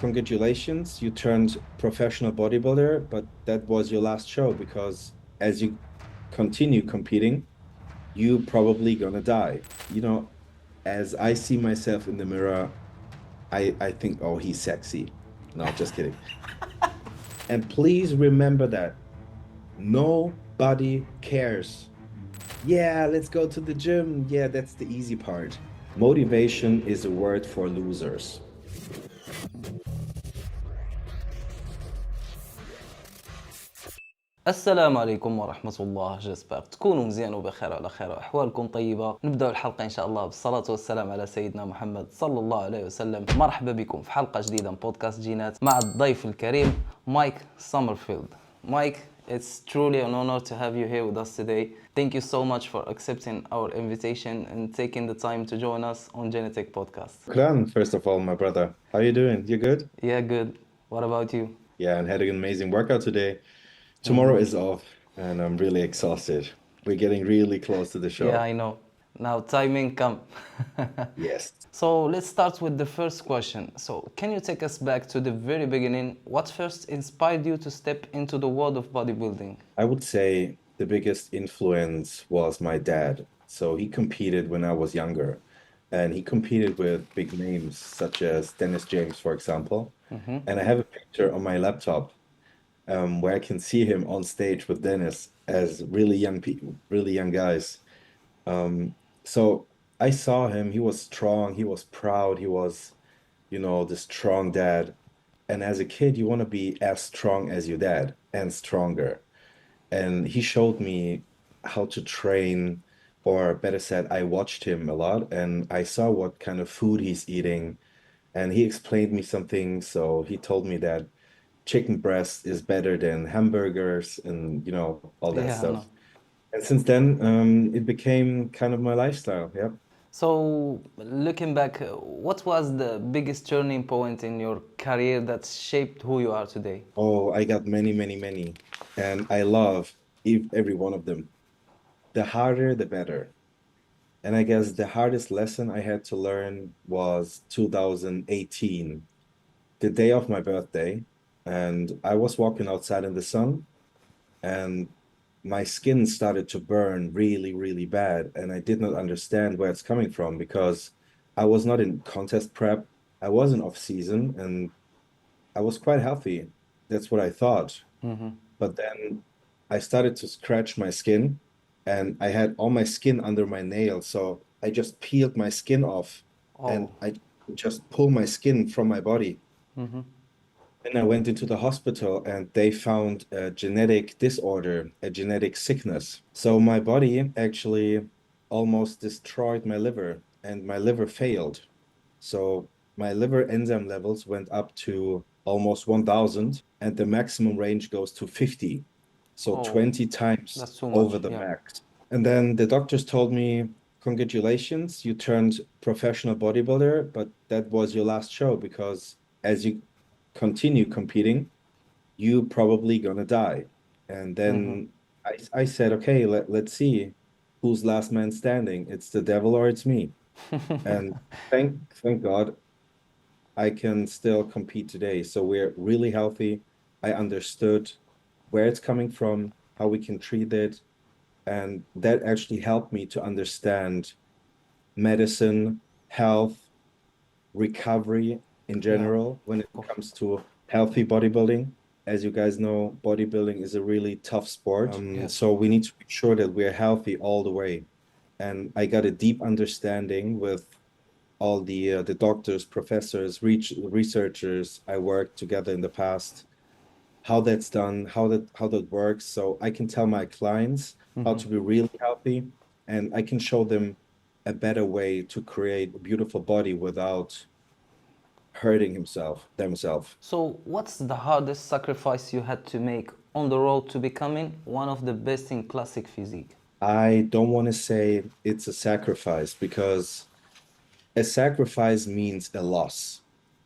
congratulations, you turned professional bodybuilder, but that was your last show because as you continue competing, you probably gonna die. You know, as I see myself in the mirror, I think, oh, he's sexy. No, just kidding. And please remember that nobody cares. Yeah, let's go to the gym. Yeah, that's the easy part. Motivation is a word for losers. السلام عليكم ورحمة الله. جيسبر تكونوا مزيان وبخير وعلى خير وأحوالكم طيبة. نبدأ الحلقة إن شاء الله بالصلاة والسلام على سيدنا محمد صلى الله عليه وسلم. مرحبا بكم في حلقة جديدة من بودكاست جينات مع الضيف الكريم مايك سومرفيلد. Mike, it's truly an honor to have you here with us today. Thank you so much for accepting our invitation and taking the time to join us on Genetic Podcast. Klan, first of all, my brother. How you doing? You good? Yeah, good. What about you? Yeah, and had an amazing workout today. Tomorrow is off, and I'm really exhausted. We're getting really close to the show. Yeah, I know. Now timing come. Yes. So let's start with the first question. So can you take us back to the very beginning? What first inspired you to step into the world of bodybuilding? I would say the biggest influence was my dad. So he competed when I was younger, and he competed with big names such as Dennis James, for example. And I have a picture on my laptop where I can see him on stage with Dennis as really young people, really young guys. So I saw him. He was strong. He was proud. He was, the strong dad. And as a kid, you want to be as strong as your dad and stronger. And he showed me how to train, or better said, I watched him a lot and I saw what kind of food he's eating. And he explained me something. So he told me that chicken breast is better than hamburgers and, all that Yeah, I know. stuff. And since then, it became kind of my lifestyle. Yeah. So looking back, what was the biggest turning point in your career that shaped who you are today? Oh, I got many, many, many. And I love every one of them. The harder, the better. And I guess the hardest lesson I had to learn was 2018, the day of my birthday. And I was walking outside in the sun, and my skin started to burn really, really bad. And I did not understand where it's coming from because I was not in contest prep. I wasn't off season and I was quite healthy. That's what I thought. But then I started to scratch my skin and I had all my skin under my nails. So I just peeled my skin off and Oh, I just pulled my skin from my body. And I went into the hospital and they found a genetic disorder, a genetic sickness. So my body actually almost destroyed my liver and my liver failed. So my liver enzyme levels went up to almost 1000 and the maximum range goes to 50. So oh, 20 times that's too over much. the Yeah. max. And then the doctors told me, congratulations, you turned professional bodybuilder, but that was your last show because as you continue competing, you probably gonna die. And then I said, okay, let's see who's last man standing. It's the devil or it's me. And thank God I can still compete today. So we're really healthy. I understood where it's coming from, how we can treat it. And that actually helped me to understand medicine, health, recovery in Yeah, general when it of course. comes to healthy bodybuilding. As you guys know, bodybuilding is a really tough sport. Yes. So we need to make sure that we're healthy all the way. And I got a deep understanding with all the doctors, professors, researchers I worked together in the past, how that's done, how that works. So I can tell my clients how to be really healthy, and I can show them a better way to create a beautiful body without hurting themselves. So what's the hardest sacrifice you had to make on the road to becoming one of the best in classic physique? I don't want to say it's a sacrifice because a sacrifice means a loss.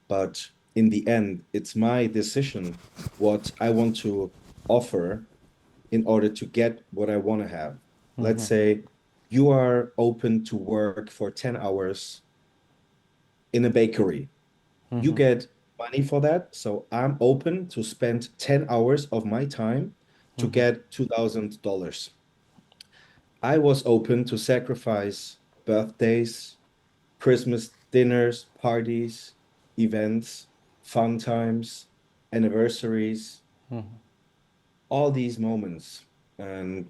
But in the end, it's my decision what I want to offer in order to get what I want to have. Let's say you are open to work for 10 hours in a bakery. You get money for that. So I'm open to spend 10 hours of my time to get $2,000. I was open to sacrifice birthdays, Christmas dinners, parties, events, fun times, anniversaries, all these moments. And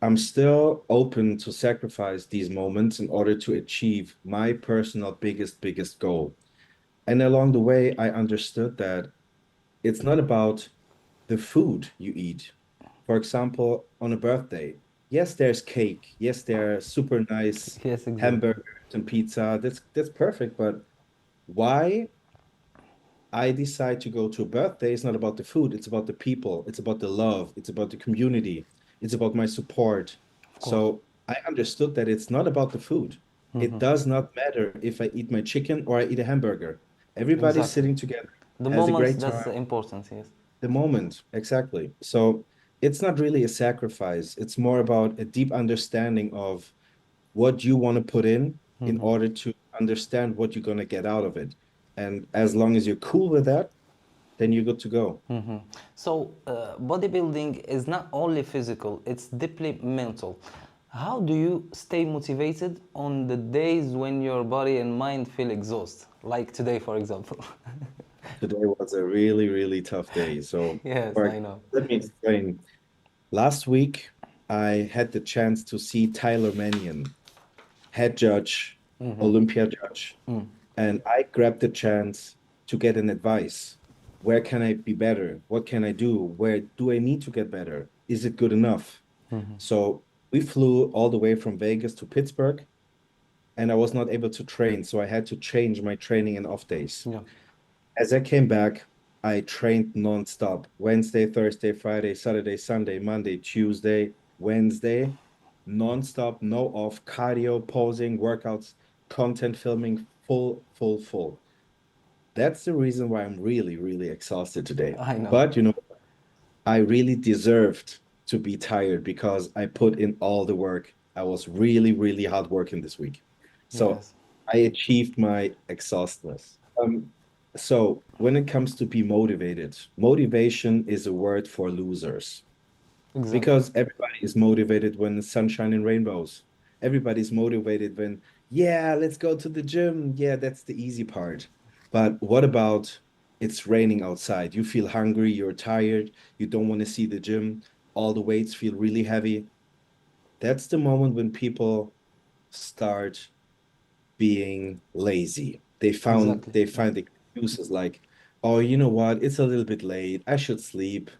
I'm still open to sacrifice these moments in order to achieve my personal biggest goal. And along the way, I understood that it's not about the food you eat. For example, on a birthday, yes, there's cake. Yes, there are super nice Yes, exactly. hamburgers and pizza. That's perfect. But why I decide to go to a birthday is not about the food. It's about the people. It's about the love. It's about the community. It's about my support. Of course. So I understood that it's not about the food. It does not matter if I eat my chicken or I eat a hamburger. Everybody's Exactly. sitting together, The has a moments, great that's time. important, yes. The moment, exactly. So it's not really a sacrifice. It's more about a deep understanding of what you want to put in order to understand what you're going to get out of it. And as long as you're cool with that, then you're good to go. So, bodybuilding is not only physical, it's deeply mental. How do you stay motivated on the days when your body and mind feel exhausted? Like today, for example. Today was a really tough day. So, Yes, I know. let me explain. Last week, I had the chance to see Tyler Mannion, head judge, Olympia judge, and I grabbed the chance to get an advice. Where can I be better? What can I do? Where do I need to get better? Is it good enough? So we flew all the way from Vegas to Pittsburgh, and I was not able to train. So I had to change my training and off days. Yeah. As I came back, I trained nonstop. Wednesday, Thursday, Friday, Saturday, Sunday, Monday, Tuesday, Wednesday, nonstop, no off, cardio, posing, workouts, content filming, full. That's the reason why I'm really exhausted today. I know. But I really deserved to be tired because I put in all the work. I was really hard working this week. So Yes. I achieved my exhaustness. So when it comes to be motivated, motivation is a word for losers Exactly. because everybody is motivated when the sunshine and rainbows. Everybody's motivated when, yeah, let's go to the gym. Yeah, that's the easy part. But what about it's raining outside? You feel hungry, you're tired, you don't want to see the gym, all the weights feel really heavy. That's the moment when people start being lazy. Exactly. They Yeah. find excuses like, oh, you know what? It's a little bit late. I should sleep.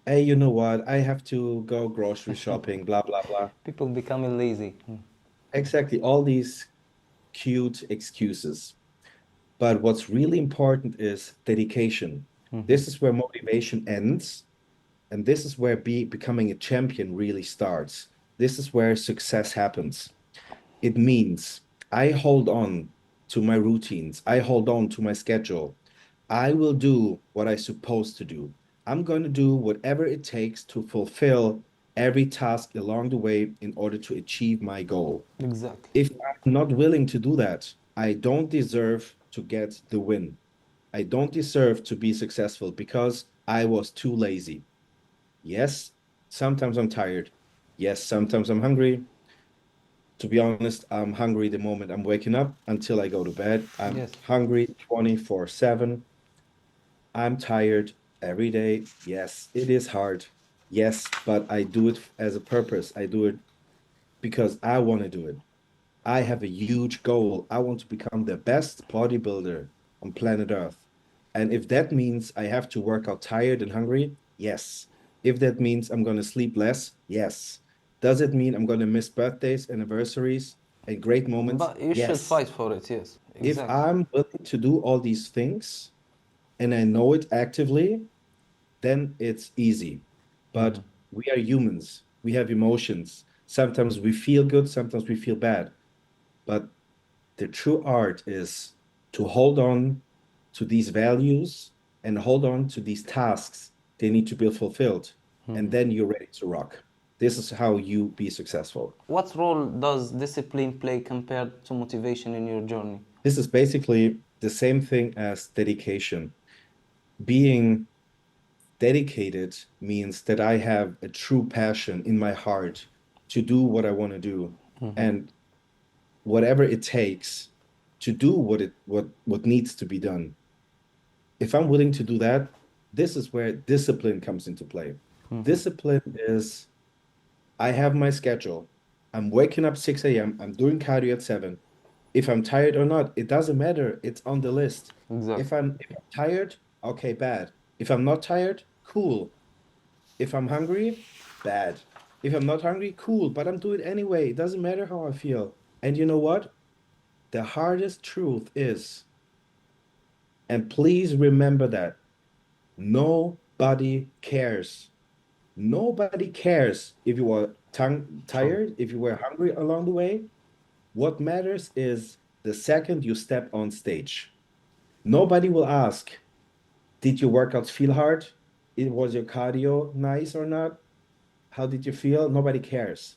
Hey, you know what? I have to go grocery shopping, blah. People becoming lazy. Exactly. All these cute excuses. But what's really important is dedication. This is where motivation ends, and this is where becoming a champion really starts. This is where success happens. It means I hold on to my routines. I hold on to my schedule. I will do what I'm supposed to do. I'm going to do whatever it takes to fulfill every task along the way in order to achieve my goal. Exactly. If I'm not willing to do that, I don't deserve to get the win. I don't deserve to be successful because I was too lazy. Yes, sometimes I'm tired. Yes, sometimes I'm hungry. To be honest, I'm hungry the moment I'm waking up until I go to bed. I'm Yes. hungry 24/7. I'm tired every day. Yes, it is hard. Yes, but I do it as a purpose. I do it because I want to do it. I have a huge goal. I want to become the best bodybuilder on planet Earth. And if that means I have to work out tired and hungry, yes. If that means I'm going to sleep less, yes. Does it mean I'm going to miss birthdays, anniversaries, and great moments? But you should Yes. fight for it, yes. If Exactly. I'm willing to do all these things and I know it actively, then it's easy. But we are humans. We have emotions. Sometimes we feel good, sometimes we feel bad. But the true art is to hold on to these values and hold on to these tasks. They need to be fulfilled. And then you're ready to rock. This is how you be successful. What role does discipline play compared to motivation in your journey? This is basically the same thing as dedication. being dedicated means that I have a true passion in my heart to do what I want to do, and whatever it takes to do what needs to be done. If I'm willing to do that, this is where discipline comes into play. Discipline is I have my schedule. I'm waking up 6 a.m. I'm doing cardio at 7. If I'm tired or not, it doesn't matter. It's on the list. Exactly. If I'm tired, okay, bad. If I'm not tired, cool. If I'm hungry, bad. If I'm not hungry, cool, but I'm doing it anyway. It doesn't matter how I feel. And you know what? The hardest truth is, and please remember that nobody cares. Nobody cares if you were True. tired, if you were hungry along the way. What matters is the second you step on stage. Nobody will ask, did your workouts feel hard? Was your cardio nice or not? How did you feel? Nobody cares.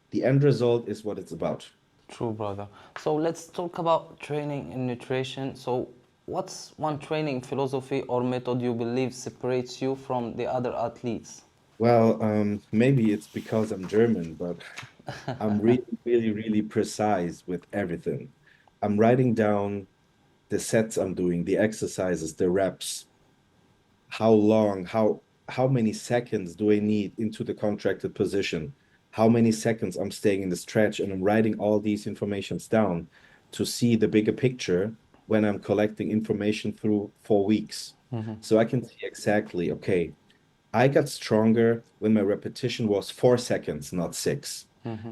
The end result is what it's about. True, brother. So let's talk about training and nutrition. So what's one training philosophy or method you believe separates you from the other athletes? Well, maybe it's because I'm German, but I'm really, really, really precise with everything. I'm writing down the sets I'm doing, the exercises, the reps, how long, how many seconds do I need into the contracted position? How many seconds I'm staying in the stretch, and I'm writing all these informations down to see the bigger picture when I'm collecting information through 4 weeks. So I can see exactly, okay, I got stronger when my repetition was 4 seconds, not six.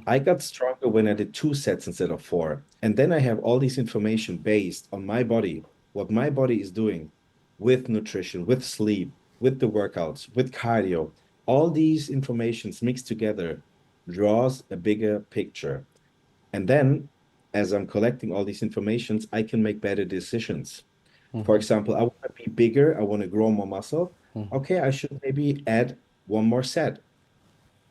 I got stronger when I did 2 sets instead of four. And then I have all this information based on my body, what my body is doing with nutrition, with sleep, with the workouts, with cardio. All these informations mixed together draws a bigger picture. And then, as I'm collecting all these informations, I can make better decisions. For example, I want to be bigger, I want to grow more muscle. Okay, I should maybe add one more set.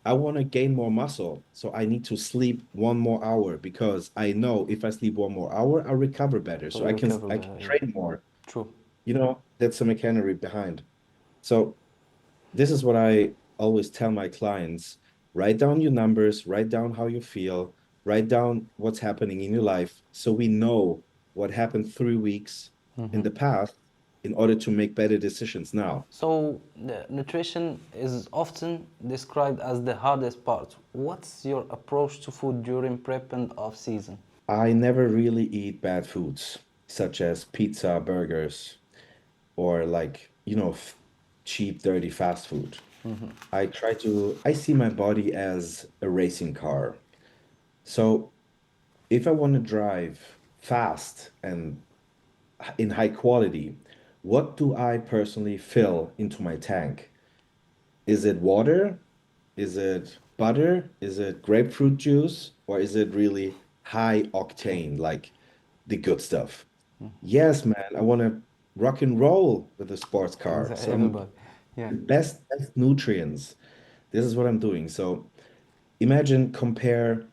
I want to gain more muscle, so I need to sleep 1 more hour because I know if I sleep 1 more hour, I'll recover better. So So you I recover, can yeah. train more. True. That's the mechanery behind. So this is what I always tell my clients. Write down your numbers, write down how you feel, write down what's happening in your life so we know what happened 3 weeks in the past in order to make better decisions now. So the nutrition is often described as the hardest part. What's your approach to food during prep and off season? I never really eat bad foods, such as pizza, burgers, or like, cheap, dirty fast food. I see my body as a racing car. So if I want to drive fast and in high quality, what do I personally fill into my tank? Is it water? Is it butter? Is it grapefruit juice? Or is it really high octane, like the good stuff? Yes, man, I want to rock and roll with a sports car. Exactly, So I'm everybody. Yeah. the best nutrients. This is what I'm doing. So imagine compare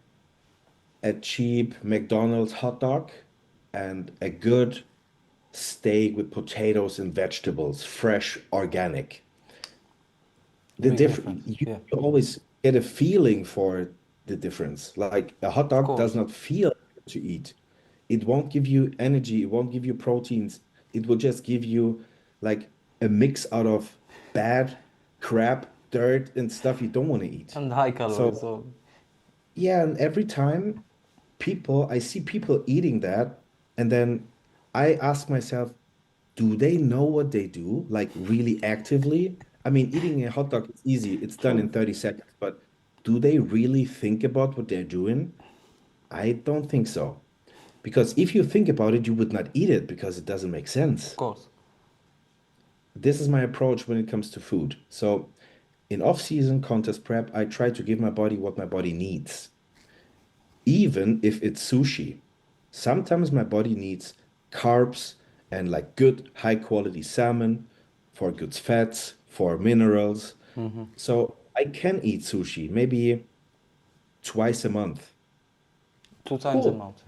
a cheap McDonald's hot dog and a good steak with potatoes and vegetables, fresh, organic. The Big difference, difference. you, Yeah. you always get a feeling for the difference. Like a hot Of dog does course. not feel good to eat. It won't give you energy, it won't give you proteins. It will just give you like a mix out of bad crap, dirt, and stuff you don't want to eat. And high calories. So So yeah, and every time I see people eating that, and then I ask myself, do they know what they do? Like really actively? I mean, eating a hot dog is easy, it's done true. in 30 seconds, but do they really think about what they're doing? I don't think so. Because if you think about it, you would not eat it because it doesn't make Of sense. course. This is my approach when it comes to food. So in off-season contest prep, I try to give my body what my body needs, even if it's sushi. Sometimes my body needs carbs and like good high quality salmon for good fats, for minerals. So I can eat sushi maybe twice a month. 2 times a Cool. month.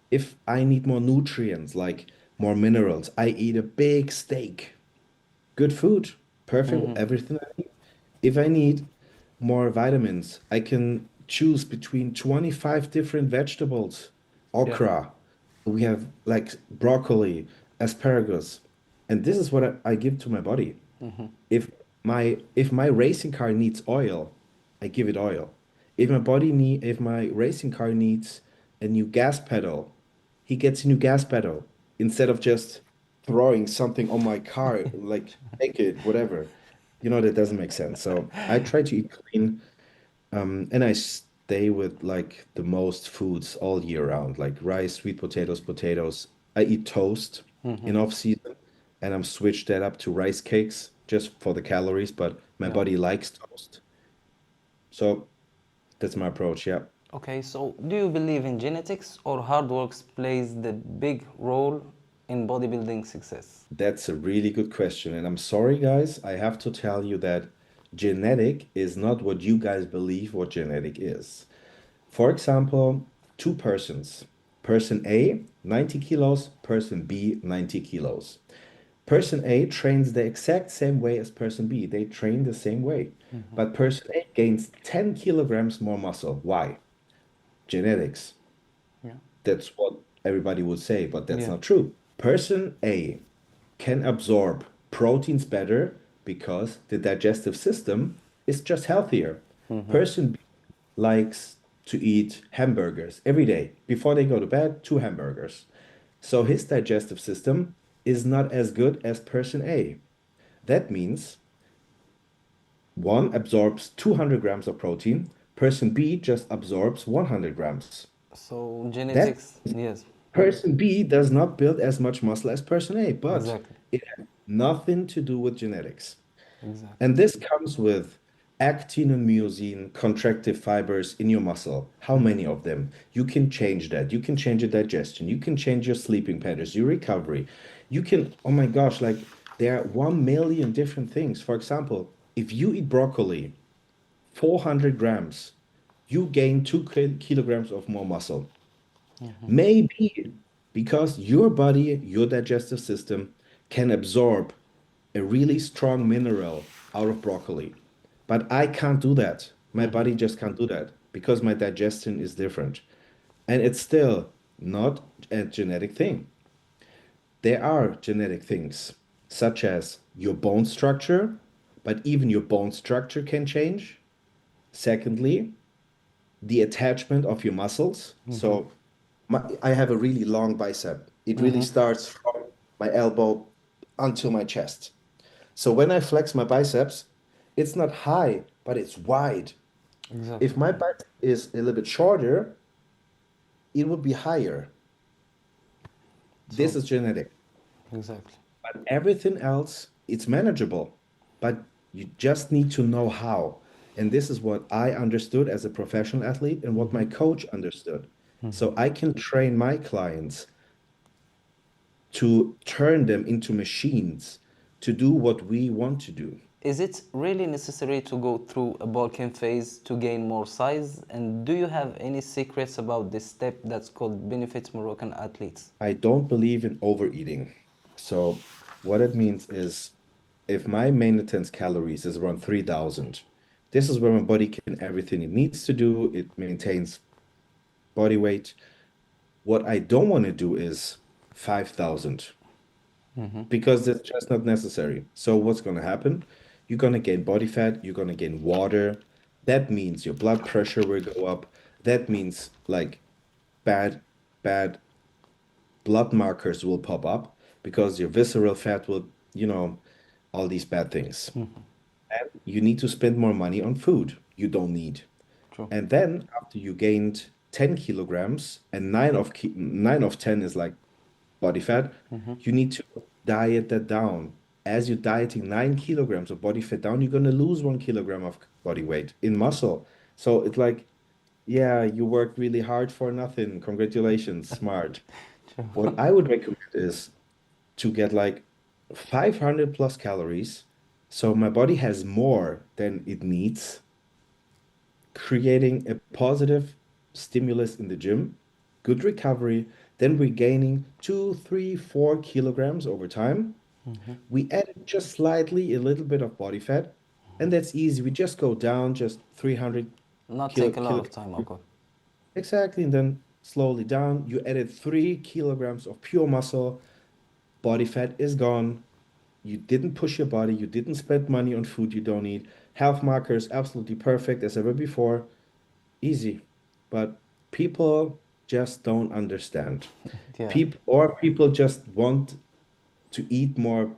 If I need more nutrients, like more minerals, I eat a big steak. good food, perfect, everything I need. If I need more vitamins, I can choose between 25 different vegetables, Yeah. okra. We have like broccoli, asparagus, and this is what I give to my body. If my racing car needs oil, I give it oil. If my racing car needs a new gas pedal, he gets a new gas pedal instead of just throwing something on my car, like take it, whatever. That doesn't make sense. So I try to eat clean, and I stay with like the most foods all year round, like rice, sweet potatoes, potatoes. I eat toast in off season, and I'm switched that up to rice cakes just for the calories, but my Yeah. body likes toast. So that's my approach. Yeah. Okay, so do you believe in genetics or hard work plays the big role in bodybuilding success? That's a really good question. And I'm sorry, guys, I have to tell you that genetic is not what you guys believe what genetic is. For example, two persons. Person A, 90 kilos, person B, 90 kilos. Person A trains the exact same way as person B. They train the same way. But person A gains 10 kilograms more muscle. Why? Genetics. Yeah. That's what everybody would say, but that's Yeah. not true. Person A can absorb proteins better because the digestive system is just healthier. Person B likes to eat hamburgers every day. Before they go to bed, two hamburgers. So his digestive system is not as good as person A. That means one absorbs 200 grams of protein, person B just absorbs 100 grams. So That genetics, yes, person B does not build as much muscle as person A, but exactly, it has nothing to do with genetics. exactly. And this comes with actin and myosin, contractive fibers in your muscle. How many of them? You can change that. You can change your digestion. You can change your sleeping patterns, your recovery. You can, oh my gosh, like there are 1 million different things. For example, if you eat broccoli, 400 grams, you gain 2 kilograms of more muscle. Maybe because your body, your digestive system can absorb a really strong mineral out of broccoli. But I can't do that. My body just can't do that because my digestion is different. And it's still not a genetic thing. There are genetic things, such as your bone structure, but even your bone structure can change. Secondly, the attachment of your muscles. So I have a really long bicep. It really starts from my elbow until my chest. So when I flex my biceps, it's not high, but it's wide. Exactly. If my bicep is a little bit shorter, it would be higher. This So is genetic. exactly. But everything else, it's manageable. But you just need to know how. And this is what I understood as a professional athlete and what my coach understood. So I can train my clients to turn them into machines to do what we want to do. Is it really necessary to go through a bulking phase to gain more size? And do you have any secrets about this step that's called benefit Moroccan athletes? I don't believe in overeating. So what it means is if my maintenance calories is around 3,000, this is where my body can everything it needs to do. It maintains body weight. What I don't want to do is 5,000 because that's just not necessary. So what's going to happen? You're going to gain body fat, you're going to gain water. That means your blood pressure will go up. That means like bad, bad blood markers will pop up because your visceral fat will, all these bad things. And you need to spend more money on food you don't need. True. And then after you gained 10 kilograms and 9 of 10 is like body fat, you need to diet that down. As you're dieting 9 kilograms of body fat down, you're going to lose 1 kilogram of body weight in muscle. So it's like, yeah, you worked really hard for nothing. Congratulations, smart. What I would recommend is to get like 500 plus calories. So my body has more than it needs, creating a positive stimulus in the gym, good recovery. Then we're gaining 2, 3, 4 kilograms over time. We added just slightly a little bit of body fat, and that's easy. We just go down just 300 Not take a lot of time, kilograms. okay. Exactly, and then slowly down. You added 3 kilograms of pure muscle. Body fat is gone. You didn't push your body. You didn't spend money on food you don't need. Health markers absolutely perfect as ever before. Easy. But people just don't understand. Yeah. People just want to eat more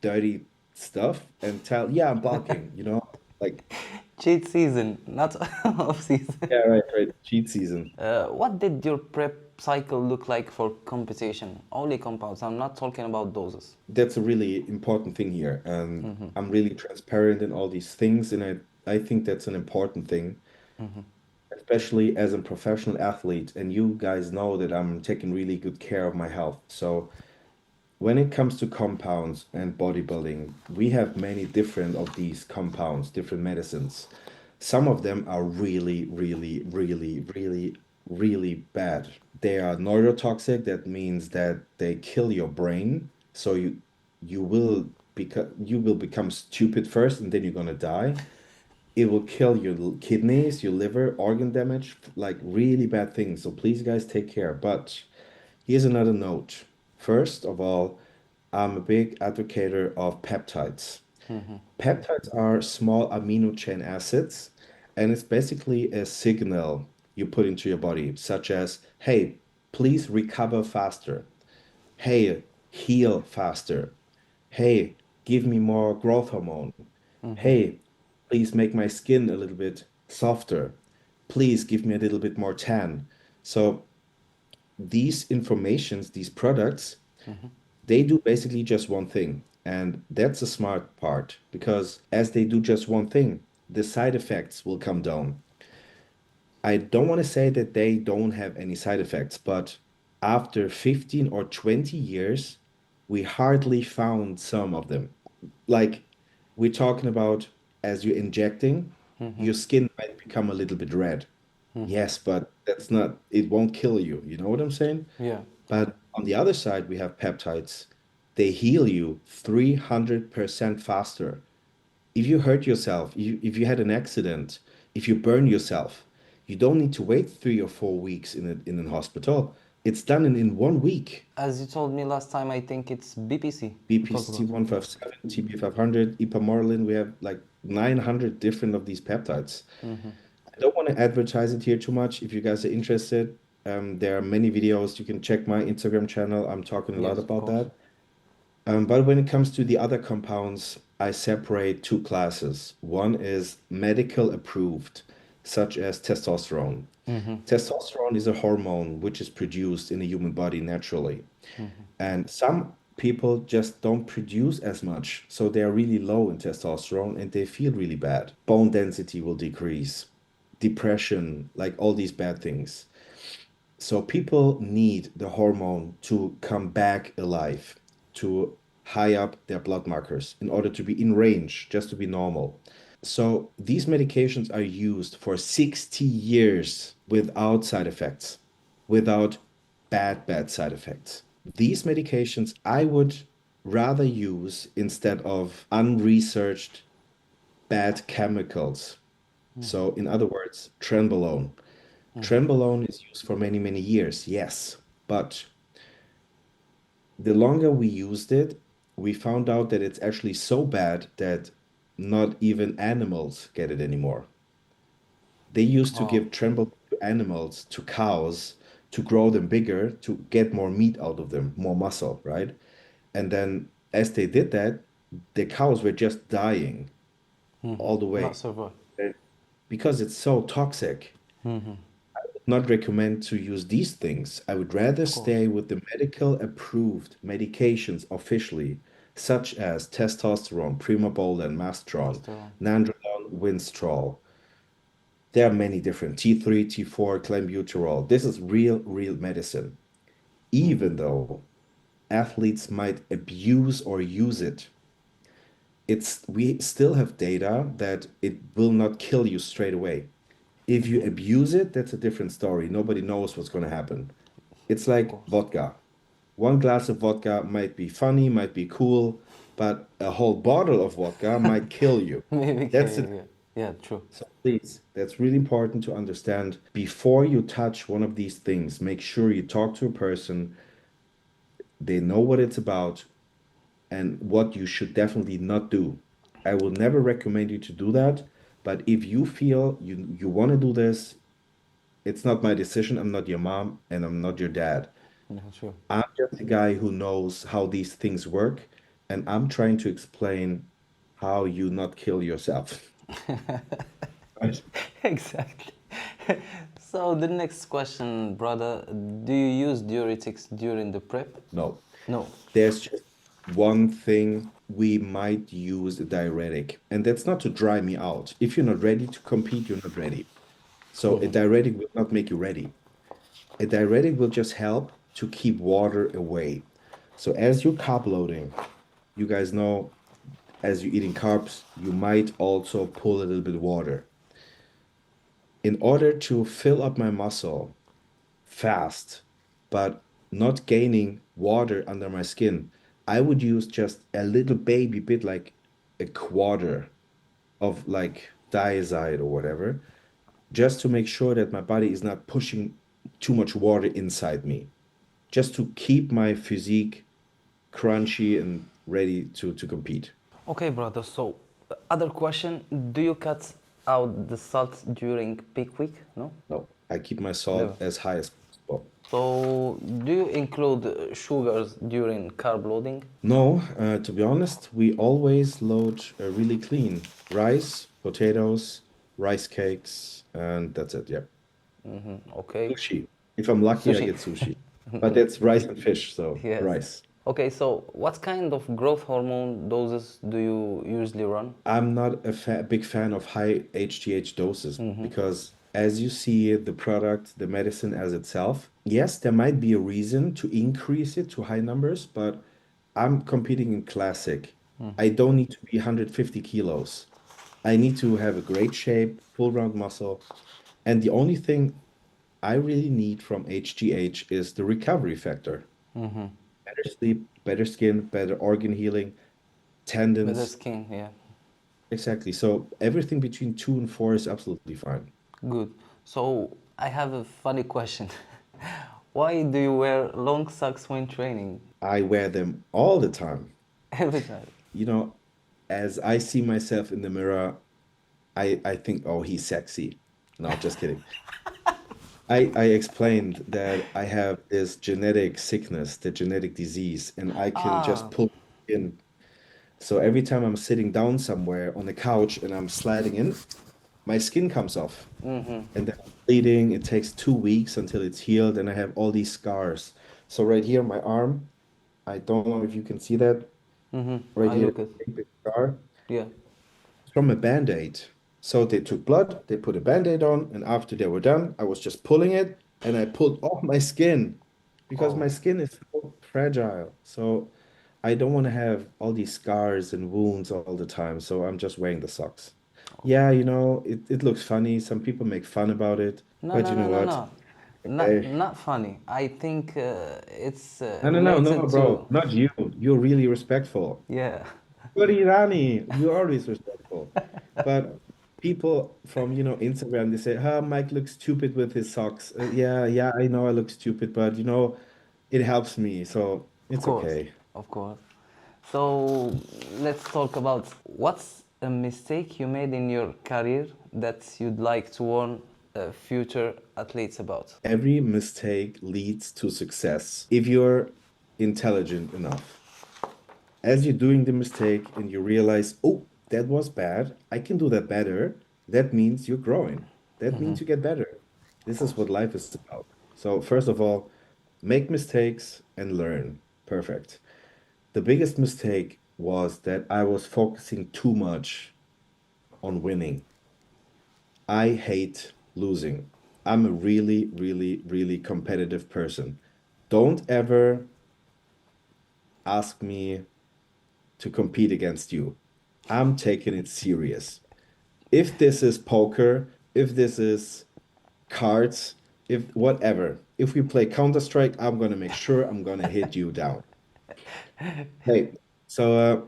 dirty stuff and tell, yeah, I'm bulking, like, Cheat season, not off season. yeah, right, right, cheat season. What did your prep cycle look like for competition? Only compounds. I'm not talking about doses. That's a really important thing here. And I'm really transparent in all these things. And I think that's an important thing, especially as a professional athlete. And you guys know that I'm taking really good care of my health. So when it comes to compounds and bodybuilding, we have many different of these compounds, different medicines. Some of them are really, really, really, really, really bad. They are neurotoxic. That means that they kill your brain. So you will become stupid first, and then you're gonna die. It will kill your kidneys, your liver, organ damage, like really bad things. So please, guys, take care. But here's another note. First of all, I'm a big advocate of peptides. Peptides are small amino chain acids, and it's basically a signal you put into your body, such as, hey, please recover faster. Hey, heal faster. Hey, give me more growth hormone. Hey, please make my skin a little bit softer. Please give me a little bit more tan. So these informations, these products, they do basically just one thing. And that's the smart part because as they do just one thing, the side effects will come down. I don't want to say that they don't have any side effects, but after 15 or 20 years, we hardly found some of them. Like we're talking about as you're injecting, your skin might become a little bit red. Yes, but it won't kill you. You know what I'm saying? Yeah. But on the other side, we have peptides. They heal you 300% faster. If you hurt yourself, if you had an accident, if you burn yourself, you don't need to wait 3 or 4 weeks in a hospital. It's done in 1 week. As you told me last time, I think it's BPC. We talked BPC about. 157, TP 500, ipamorelin, we have like 900 different of these peptides. I don't want to advertise it here too much. If you guys are interested, there are many videos. You can check my Instagram channel. I'm talking a lot Yes, of about course. that. But when it comes to the other compounds, I separate two classes. One is medical approved, such as testosterone. Testosterone is a hormone which is produced in the human body naturally. And some people just don't produce as much. So they are really low in testosterone and they feel really bad. Bone density will decrease, depression, like all these bad things. So people need the hormone to come back alive, to high up their blood markers in order to be in range, just to be normal. So these medications are used for 60 years without side effects, without bad side effects. These medications I would rather use instead of unresearched bad chemicals. So in other words, trenbolone. Trenbolone is used for many, many years, yes, but the longer we used it, we found out that it's actually so bad that not even animals get it anymore. They used to Oh, give trenbolone to animals, to cows, to grow them bigger, to get more meat out of them, more muscle, right? And then as they did that, the cows were just dying all the not way. survive. And because it's so toxic, not recommend to use these things. I would rather Of course. stay with the medical approved medications officially, such as testosterone, primobolan, mastron, Master. nandrolone, winstrol. There are many different T3, T4, clenbuterol. This is real medicine. Even though athletes might abuse or use it, we still have data that it will not kill you straight away. If you abuse it, that's a different story. Nobody knows what's going to happen. It's Of like course. vodka. One glass of vodka might be funny, might be cool, but a whole bottle of vodka might kill you. Maybe, That's it. yeah, yeah, true. So please, that's really important to understand. Before you touch one of these things, make sure you talk to a person. They know what it's about and what you should definitely not do. I will never recommend you to do that, but if you feel you want to do this, it's not my decision. I'm not your mom and I'm not your dad. Yeah, true. I'm just a guy who knows how these things work, and I'm trying to explain how you not kill yourself. Right? Exactly. So the next question, brother, do you use diuretics during the prep? No. No. There's just one thing we might use a diuretic, and that's not to dry me out. If you're not ready to compete, you're not ready. So a diuretic will not make you ready. A diuretic will just help to keep water away. So as you're carb loading, you guys know as you're eating carbs, you might also pull a little bit of water. In order to fill up my muscle fast, but not gaining water under my skin, I would use just a little baby bit, like a quarter of like diazide or whatever, just to make sure that my body is not pushing too much water inside me, just to keep my physique crunchy and ready to compete. Okay, brother. So, other question: do you cut out the salt during peak week? No. No, I keep my Never. salt as high as possible. So, do you include sugars during carb loading? No, to be honest, we always load really clean rice, potatoes, rice cakes, and that's it. Yeah. Okay. Sushi. If I'm lucky, I Sushi. get sushi. But that's rice and fish, so Yes. rice. Okay, so what kind of growth hormone doses do you usually run? I'm not a big fan of high HGH doses because as you see the product, the medicine as itself, yes, there might be a reason to increase it to high numbers, but I'm competing in classic. I don't need to be 150 kilos. I need to have a great shape, full round muscle. And the only thing I really need from HGH is the recovery factor. Better sleep, better skin, better organ healing, Better tendons. skin, yeah. Exactly. So everything between 2 and 4 is absolutely fine. Good. So I have a funny question. Why do you wear long socks when training? I wear them all the time. Every time. You know, as I see myself in the mirror, I think, oh, he's sexy. No, just kidding. I explained that I have this genetic sickness, the genetic disease, and I can just Ah, pull in. So every time I'm sitting down somewhere on the couch and I'm sliding in, my skin comes off. And then I'm bleeding. It takes 2 weeks until it's healed, and I have all these scars. So right here, my arm, I don't know if you can see that. Right I here, look at. big scar. Yeah. It's from a band-aid. So they took blood, they put a band-aid on, and after they were done, I was just pulling it, and I pulled off my skin because my Oh, skin is so fragile. So I don't want to have all these scars and wounds all the time. So I'm just wearing the socks. Yeah, it looks funny. Some people make fun about it, no, but no, you know no, no, what? no. Not, Okay. not funny. I think it's No, no, no, no, related bro. to. Not you. You're really respectful. Yeah. You're Irani. You're always respectful. But people from, Instagram, they say, Mike looks stupid with his socks. Yeah, yeah, I know I look stupid, but it helps me, so Of it's course, okay. of course. So let's talk about what's a mistake you made in your career that you'd like to warn future athletes about. Every mistake leads to success if you're intelligent enough. As you're doing the mistake and you realize, oh, that was bad, I can do that better, that means you're growing. That means you get better. Of This is course. what life is about. So, first of all, make mistakes and learn. Perfect. The biggest mistake was that I was focusing too much on winning. I hate losing. I'm a really, really, really competitive person. Don't ever ask me to compete against you. I'm taking it serious. If this is poker, if this is cards, if whatever, if we play Counter-Strike, I'm gonna make sure I'm gonna hit you down. Hey, so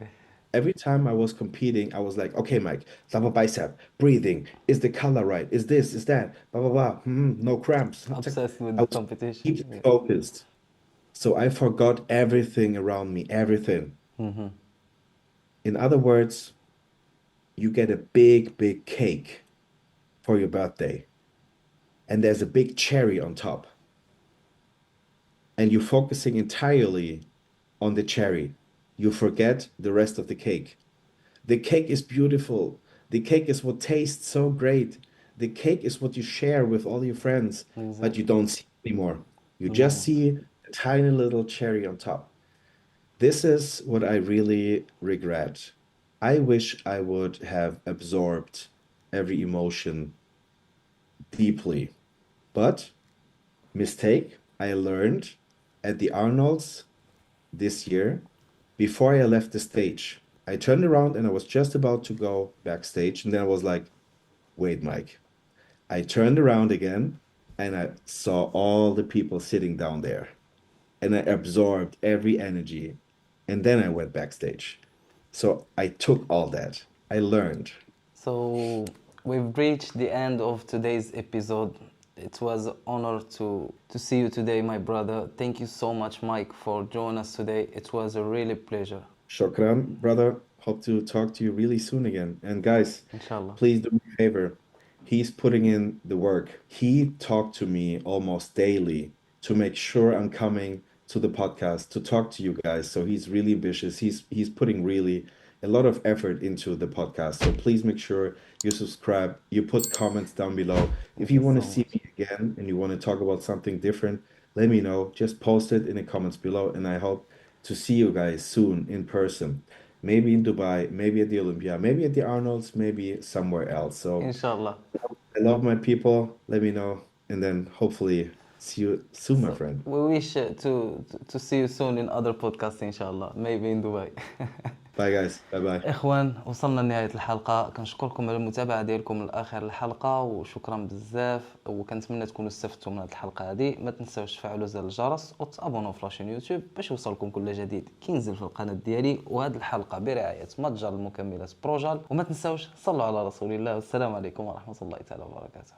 every time I was competing, I was like, okay, Mike, double bicep, breathing, is the color right? Is this, is that? Blah blah blah. No cramps. Obsessed with I the was competition. keep focused. So I forgot everything around me, everything. In other words, you get a big, big cake for your birthday, and there's a big cherry on top, and you're focusing entirely on the cherry. You forget the rest of the cake. The cake is beautiful. The cake is what tastes so great. The cake is what you share with all your friends, but you Exactly. don't see it anymore. You The just moment. see a tiny little cherry on top. This is what I really regret. I wish I would have absorbed every emotion deeply. But mistake, I learned at the Arnolds this year, before I left the stage, I turned around and I was just about to go backstage. And then I was like, wait, Mike. I turned around again and I saw all the people sitting down there. And I absorbed every energy. And then I went backstage. So I took all that. I learned. So we've reached the end of today's episode. It was an honor to see you today, my brother. Thank you so much, Mike, for joining us today. It was a really pleasure. Shokran, brother. Hope to talk to you really soon again. And guys, Inshallah. please do me a favor. He's putting in the work. He talked to me almost daily to make sure I'm coming to the podcast to talk to you guys. So he's really ambitious. He's putting really a lot of effort into the podcast. So please make sure you subscribe, you put comments down below. If Thank you you want so to see much. me again and you want to talk about something different, let me know. Just post it in the comments below. And I hope to see you guys soon in person. Maybe in Dubai, maybe at the Olympia, maybe at the Arnolds, maybe somewhere else. So Inshallah. I love my people. Let me know. And then hopefully see you soon, my So friend. we wish to see you soon in other podcasts, inshallah. Maybe in Dubai. Bye, guys. Bye bye. اخوان، وصلنا لنهايه الحلقه. كنشكركم على المتابعه ديالكم لاخر الحلقه، وشكرا بزاف. وكنتمنى تكونوا استفدتوا من هذه الحلقه هذه. ما تنساوش تفعلوا زر الجرس وتابونوا في لاشين يوتيوب باش يوصلكم كل جديد كينزل في القناه ديالي. وهذه الحلقه برعايه متجر المكملات بروجال. وما تنساوش صلوا على رسول الله، والسلام عليكم ورحمه الله تعالى وبركاته.